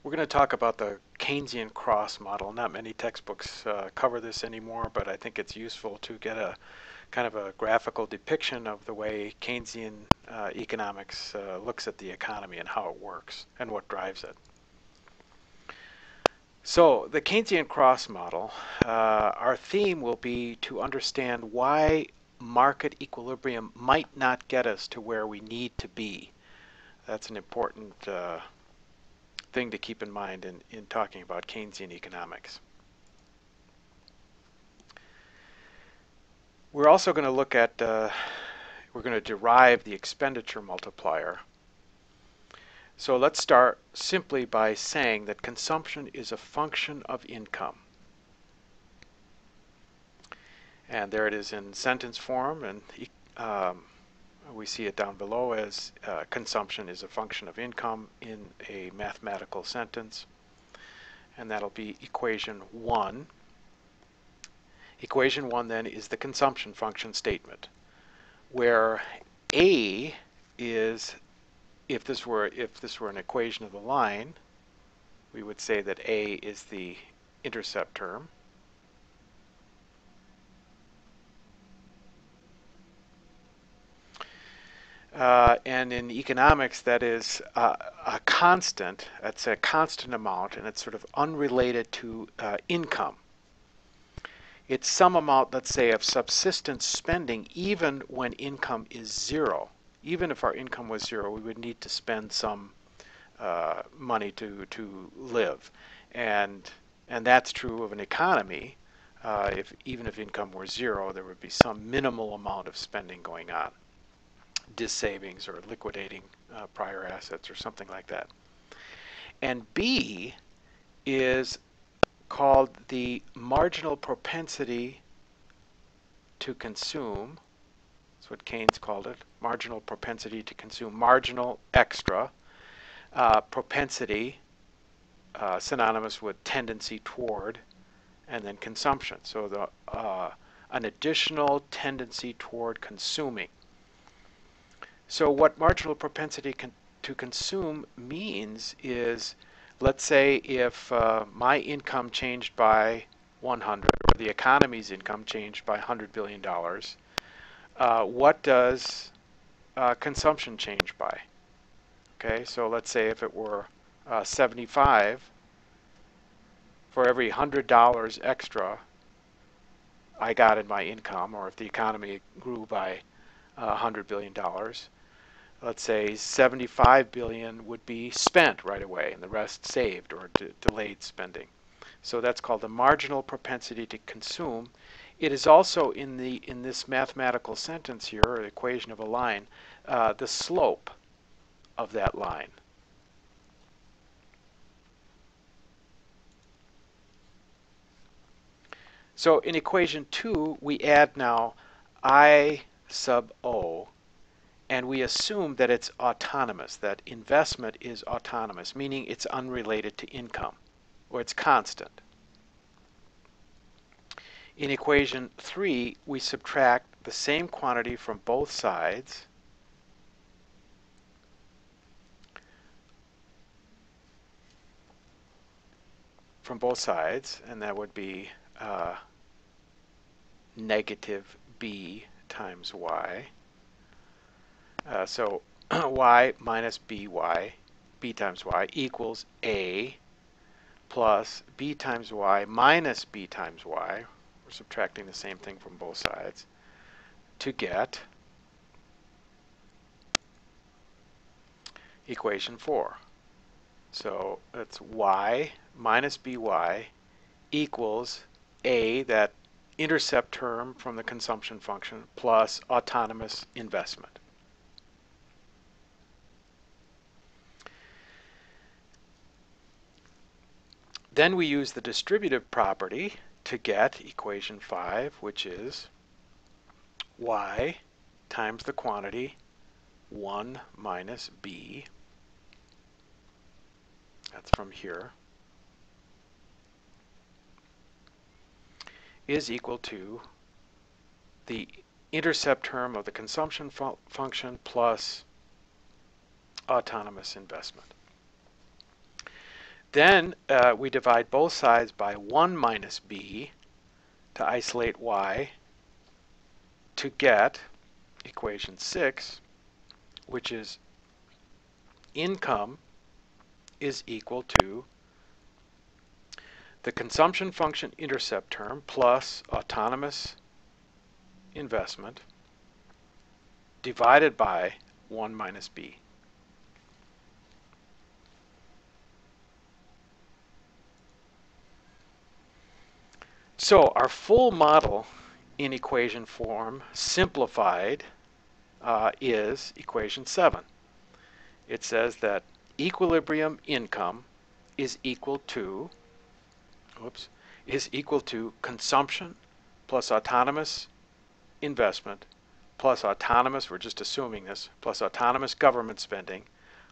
We're going to talk about the Keynesian cross model. Not many textbooks cover this anymore, but I think it's useful to get a kind of a graphical depiction of the way Keynesian economics looks at the economy and how it works and what drives it. So the Keynesian cross model, our theme will be to understand why market equilibrium might not get us to where we need to be. That's an important thing to keep in mind in talking about Keynesian economics. We're also going to look at, we're going to derive the expenditure multiplier. So let's start simply by saying that consumption is a function of income. And there it is in sentence form, and we see it down below as consumption is a function of income in a mathematical sentence. And that'll be equation 1. Equation 1 then is the consumption function statement, where A is, if this were an equation of the line, we would say that A is the intercept term. And in economics, that is a constant. That's a constant amount, and it's sort of unrelated to income. It's some amount, let's say, of subsistence spending even when income is zero. Even if our income was zero, we would need to spend some money to live. And that's true of an economy. Even if income were zero, there would be some minimal amount of spending going on. Savings or liquidating prior assets or something like that. And B is called the marginal propensity to consume. That's what Keynes called it, marginal propensity to consume. Marginal, extra, propensity, synonymous with tendency toward, and then consumption. So an additional tendency toward consuming. So what marginal propensity to consume means is, let's say if my income changed by 100, or the economy's income changed by $100 billion, what does consumption change by? Okay, so let's say if it were 75, for every $100 extra I got in my income, or if the economy grew by $100 billion, let's say 75 billion would be spent right away and the rest saved or delayed spending. So that's called the marginal propensity to consume. It is also in this mathematical sentence here, or equation of a line, the slope of that line. So in equation 2, we add now I sub O, and we assume that it's autonomous, that investment is autonomous, meaning it's unrelated to income, or it's constant. In equation 3, we subtract the same quantity from both sides, and that would be negative B times Y. So y minus by, b times y, equals A plus b times y minus b times y. We're subtracting the same thing from both sides to get equation 4. So that's y minus by equals A, that intercept term from the consumption function, plus autonomous investment. Then we use the distributive property to get equation 5, which is y times the quantity 1 minus b. That's from here. Is equal to the intercept term of the consumption function plus autonomous investment. Then we divide both sides by 1 minus b to isolate y to get equation 6, which is income is equal to the consumption function intercept term plus autonomous investment divided by 1 minus b. So our full model in equation form, simplified, is equation 7. It says that equilibrium income is equal to consumption plus autonomous investment plus autonomous, we're just assuming this, plus autonomous government spending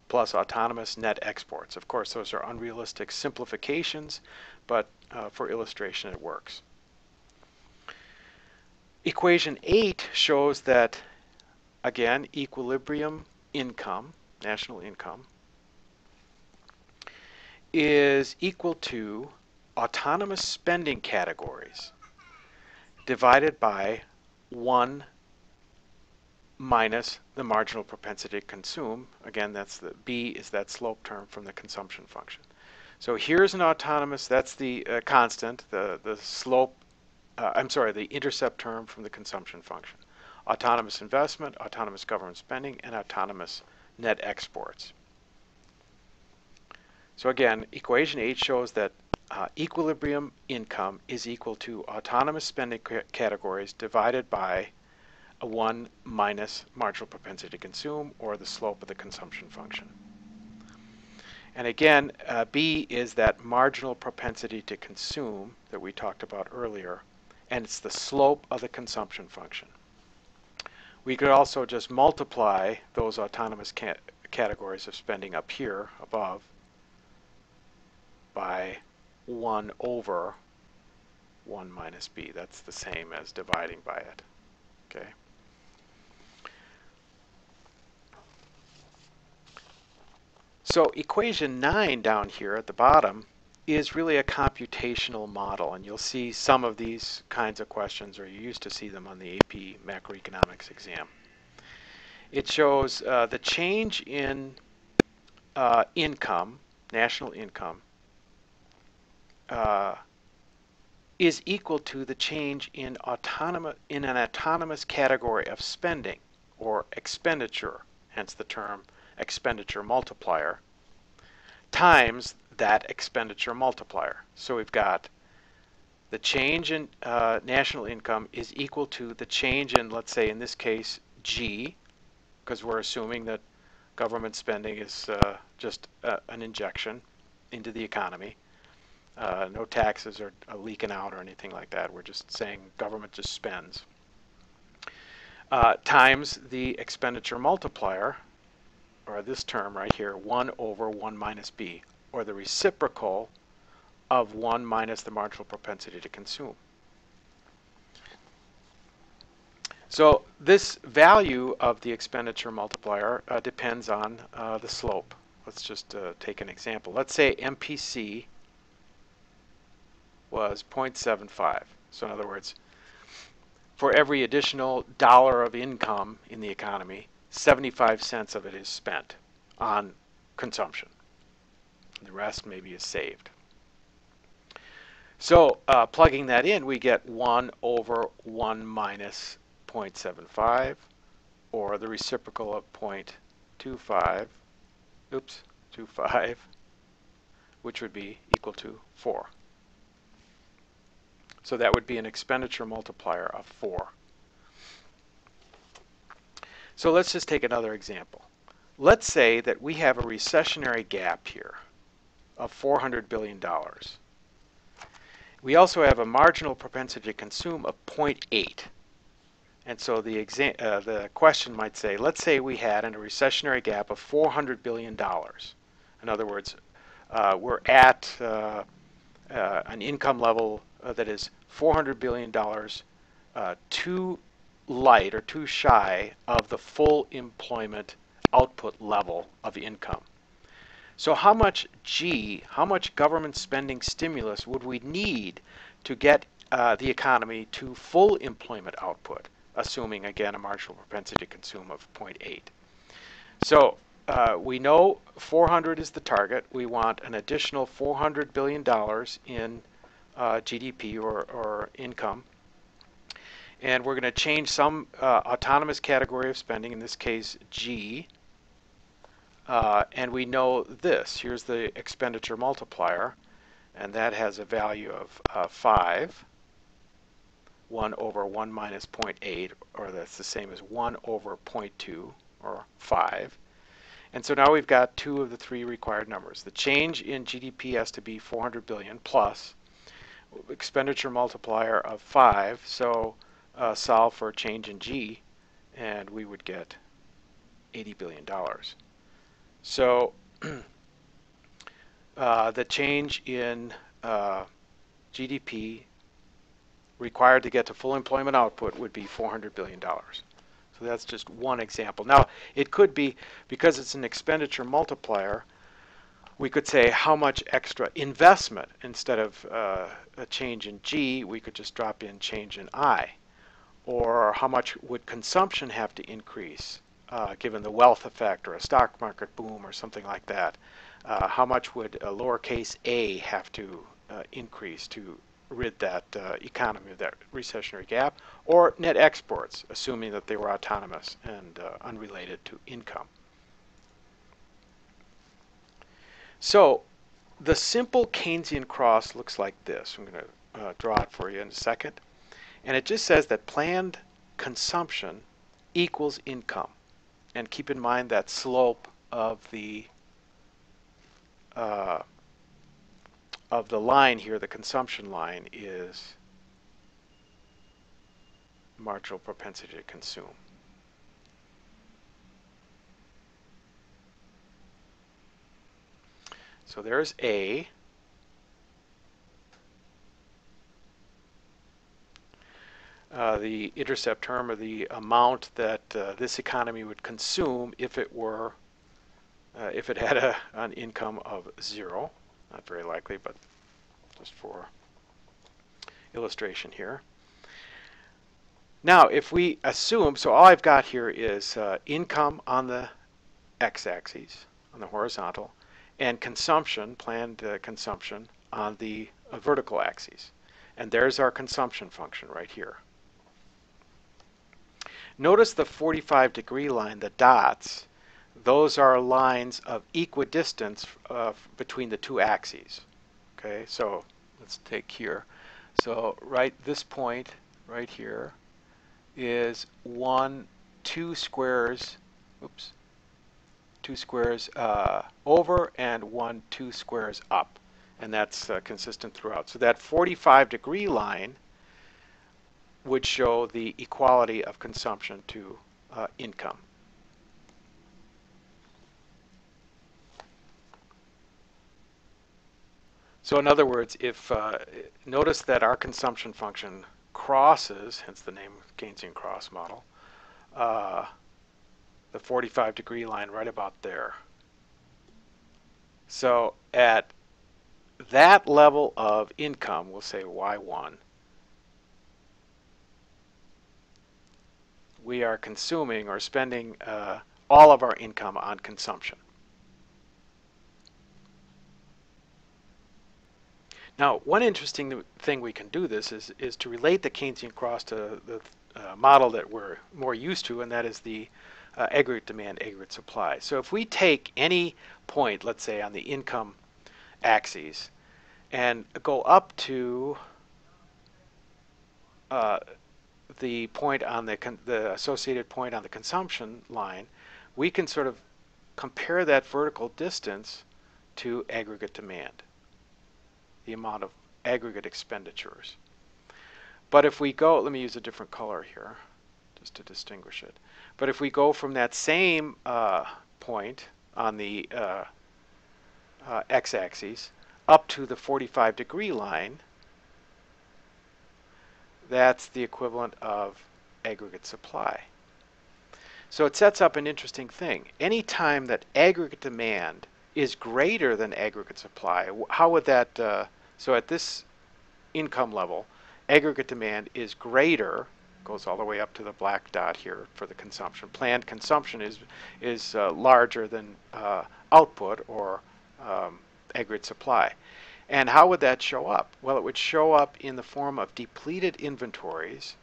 plus autonomous net exports. Of course, those are unrealistic simplifications, but for illustration it works. Equation 8 shows that, again, equilibrium income, national income, is equal to autonomous spending categories divided by 1 minus the marginal propensity to consume. Again, that's the B is that slope term from the consumption function. So here's an autonomous, that's the constant, the slope, the intercept term from the consumption function. Autonomous investment, autonomous government spending, and autonomous net exports. So again, equation 8 shows that equilibrium income is equal to autonomous spending categories divided by a 1 minus marginal propensity to consume, or the slope of the consumption function. And again, B is that marginal propensity to consume that we talked about earlier, and it's the slope of the consumption function. We could also just multiply those autonomous categories of spending up here above by 1 over 1 minus B. That's the same as dividing by it. Okay. So equation 9 down here at the bottom is really a computational model, and you'll see some of these kinds of questions, or you used to see them on the AP macroeconomics exam. It shows the change in income, national income, is equal to the change in an autonomous category of spending, or expenditure, hence the term expenditure multiplier, times that expenditure multiplier. So we've got the change in national income is equal to the change in, let's say in this case, G, because we're assuming that government spending is just an injection into the economy. No taxes are leaking out or anything like that. We're just saying government just spends. Times the expenditure multiplier, or this term right here, 1 over 1 minus B, or the reciprocal of 1 minus the marginal propensity to consume. So this value of the expenditure multiplier depends on the slope. Let's just take an example. Let's say MPC was 0.75. So in other words, for every additional dollar of income in the economy, 75 cents of it is spent on consumption. The rest maybe is saved. So plugging that in, we get 1 over 1 minus 0.75, or the reciprocal of 0.25, 25, which would be equal to 4. So that would be an expenditure multiplier of 4. So let's just take another example. Let's say that we have a recessionary gap here of $400 billion. We also have a marginal propensity to consume of 0.8. And so the question might say, let's say we had in a recessionary gap of $400 billion. In other words, we're at an income level that is $400 billion too light or too shy of the full employment output level of income. So how much how much government spending stimulus would we need to get the economy to full employment output, assuming, again, a marginal propensity to consume of 0.8? So we know 400 is the target. We want an additional $400 billion in GDP or income. And we're going to change some autonomous category of spending, in this case G. And we know this. Here's the expenditure multiplier. And that has a value of 5. 1 over 1 minus 0.8, or that's the same as 1 over 0.2, or 5. And so now we've got 2 of the 3 required numbers. The change in GDP has to be 400 billion plus expenditure multiplier of 5. So solve for a change in G, and we would get $80 billion. So the change in GDP required to get to full employment output would be $400 billion. So that's just one example. Now, it could be, because it's an expenditure multiplier, we could say how much extra investment, instead of a change in G, we could just drop in change in I. Or how much would consumption have to increase, given the wealth effect or a stock market boom or something like that? How much would a lowercase a have to increase to rid that economy of that recessionary gap? Or net exports, assuming that they were autonomous and unrelated to income. So the simple Keynesian cross looks like this. I'm going to draw it for you in a second. And it just says that planned consumption equals income. And keep in mind that slope of the line here, the consumption line, is marginal propensity to consume. So there's A. The intercept term, or the amount that this economy would consume if it were, if it had an income of 0. Not very likely, but just for illustration here. Now, if we assume, so all I've got here is income on the x-axis, on the horizontal, and consumption, planned consumption, on the vertical axis. And there's our consumption function right here. Notice the 45-degree line, the dots. Those are lines of equidistance between the two axes. Okay, so let's take here. So this point right here is 2 squares, oops, 2 squares over, and 2 squares up. And that's consistent throughout. So that 45-degree line would show the equality of consumption to income. So in other words, if notice that our consumption function crosses, hence the name Keynesian cross model, the 45-degree line right about there. So at that level of income, we'll say Y1, we are consuming or spending all of our income on consumption. Now, one interesting thing we can do this is to relate the Keynesian cross to the model that we're more used to, and that is the aggregate demand, aggregate supply. So if we take any point, let's say on the income axis, and go up to the point on the associated point on the consumption line, we can sort of compare that vertical distance to aggregate demand, the amount of aggregate expenditures. But if we go, let me use a different color here just to distinguish it. But if we go from that same point on the x-axis up to the 45-degree line, that's the equivalent of aggregate supply. So it sets up an interesting thing. Any time that aggregate demand is greater than aggregate supply. How would that, so at this income level, aggregate demand is greater, goes all the way up to the black dot here for the consumption. Planned consumption is larger than output or aggregate supply. And how would that show up? Well, it would show up in the form of depleted inventories,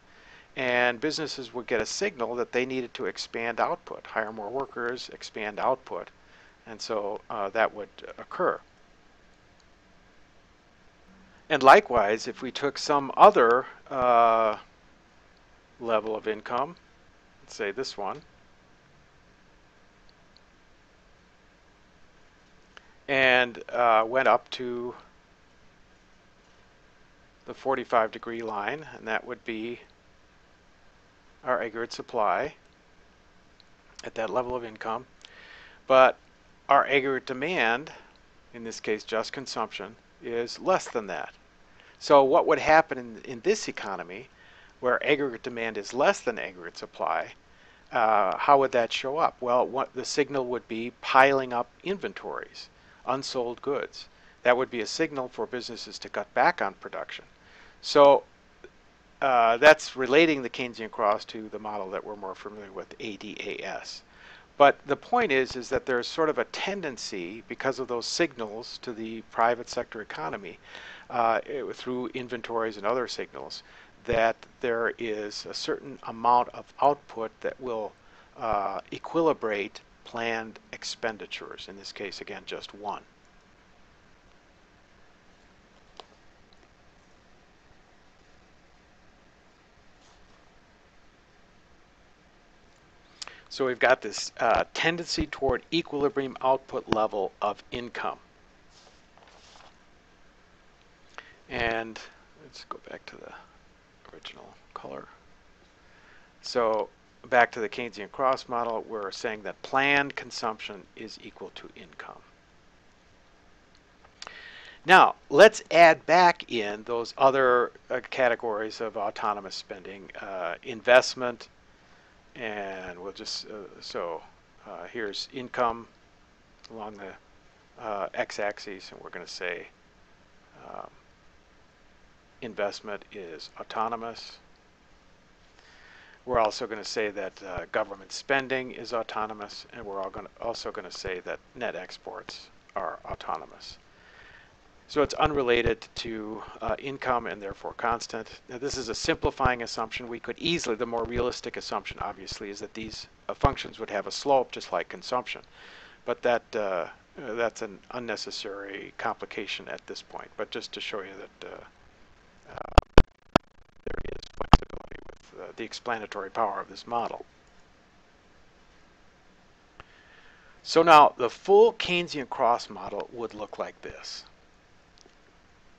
and businesses would get a signal that they needed to expand output, hire more workers, expand output, and so that would occur. And likewise, if we took some other level of income, let's say this one, and went up to the 45-degree line, and that would be our aggregate supply at that level of income. But our aggregate demand, in this case just consumption, is less than that. So what would happen in this economy, where aggregate demand is less than aggregate supply, how would that show up? Well, the signal would be piling up inventories, unsold goods. That would be a signal for businesses to cut back on production. So that's relating the Keynesian cross to the model that we're more familiar with, ADAS. But the point is that there's sort of a tendency, because of those signals to the private sector economy, through inventories and other signals, that there is a certain amount of output that will equilibrate planned expenditures. In this case, again, just one. So we've got this tendency toward equilibrium output level of income. And let's go back to the original color. So back to the Keynesian cross model, we're saying that planned consumption is equal to income. Now, let's add back in those other categories of autonomous spending, investment, and we'll just, here's income along the x-axis, and we're going to say investment is autonomous. We're also going to say that government spending is autonomous, and we're also going to say that net exports are autonomous. So it's unrelated to income and therefore constant. Now, this is a simplifying assumption. We could easily, the more realistic assumption obviously is that these functions would have a slope just like consumption. But that's an unnecessary complication at this point. But just to show you that there is flexibility with the explanatory power of this model. So now the full Keynesian cross model would look like this.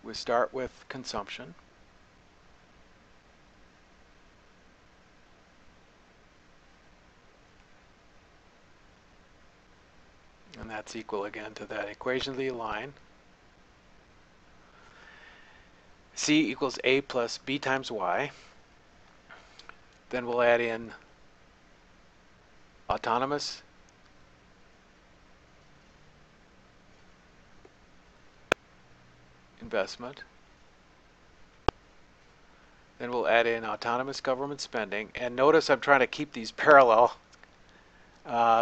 We start with consumption. And that's equal again to that equation of the line. C equals A plus B times Y. Then we'll add in autonomous investment. Then we'll add in autonomous government spending. And notice I'm trying to keep these parallel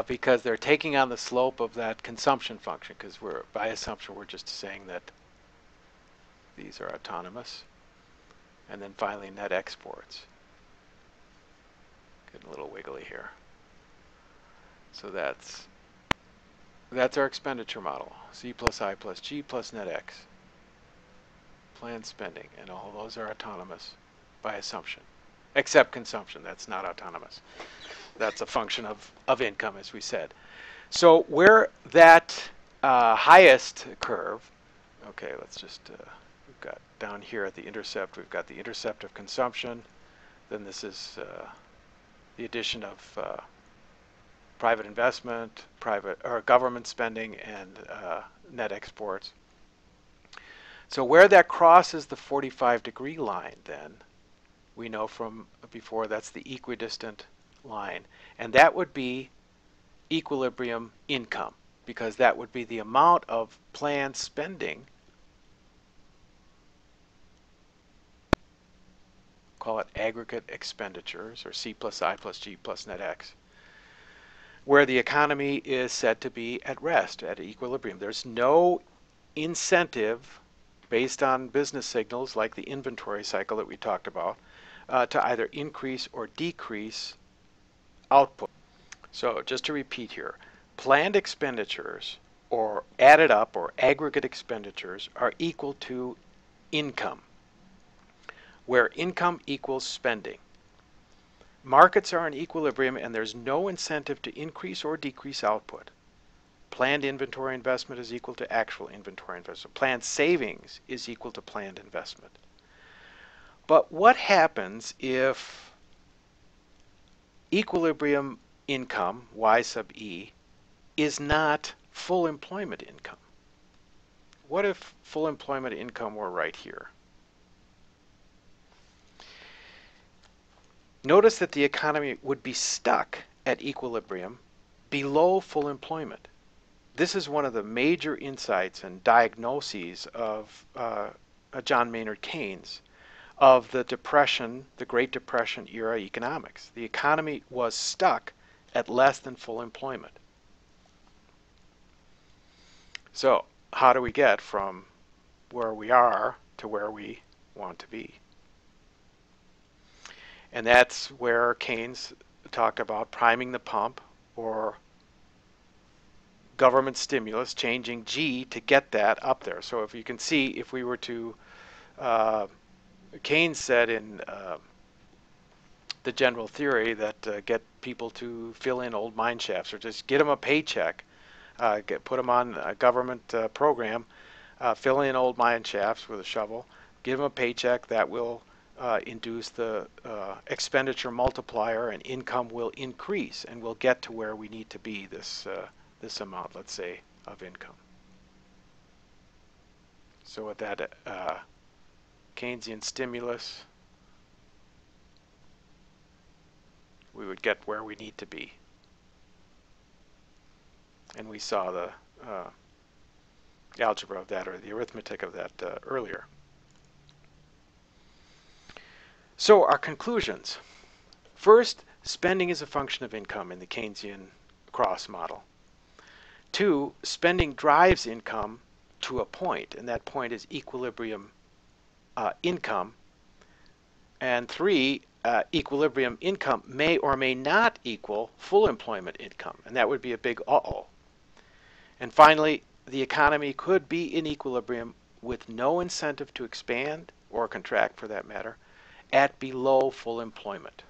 because they're taking on the slope of that consumption function, because by assumption we're just saying that these are autonomous. And then finally net exports. Getting a little wiggly here. So that's our expenditure model. C plus I plus G plus net X. Planned spending, and all those are autonomous by assumption, except consumption. That's not autonomous. That's a function of income, as we said. So where that highest curve, okay, let's just, we've got down here at the intercept, we've got the intercept of consumption. Then this is the addition of private investment, government spending, and net exports. So where that crosses the 45-degree line, then, we know from before that's the equidistant line. And that would be equilibrium income, because that would be the amount of planned spending, call it aggregate expenditures, or C plus I plus G plus net X, where the economy is said to be at rest, at equilibrium. There's no incentive based on business signals like the inventory cycle that we talked about to either increase or decrease output. So just to repeat here, planned expenditures or added up or aggregate expenditures are equal to income, where income equals spending. Markets are in equilibrium and there's no incentive to increase or decrease output. Planned inventory investment is equal to actual inventory investment. Planned savings is equal to planned investment. But what happens if equilibrium income, Y sub E, is not full employment income? What if full employment income were right here? Notice that the economy would be stuck at equilibrium below full employment. This is one of the major insights and diagnoses of John Maynard Keynes of the Depression, the Great Depression era economics. The economy was stuck at less than full employment. So how do we get from where we are to where we want to be? And that's where Keynes talked about priming the pump, or government stimulus, changing G to get that up there. So if you can see, if we were to, Keynes said in the general theory that get people to fill in old mine shafts, or just get them a paycheck, put them on a government program, fill in old mine shafts with a shovel, give them a paycheck, that will induce the expenditure multiplier, and income will increase, and we'll get to where we need to be, this amount, let's say, of income. So with that Keynesian stimulus, we would get where we need to be. And we saw the algebra of that, or the arithmetic of that earlier. So our conclusions. First, spending is a function of income in the Keynesian cross model. 2, spending drives income to a point, and that point is equilibrium income. And 3, equilibrium income may or may not equal full employment income, and that would be a big uh-oh. And finally, the economy could be in equilibrium with no incentive to expand, or contract for that matter, at below full employment.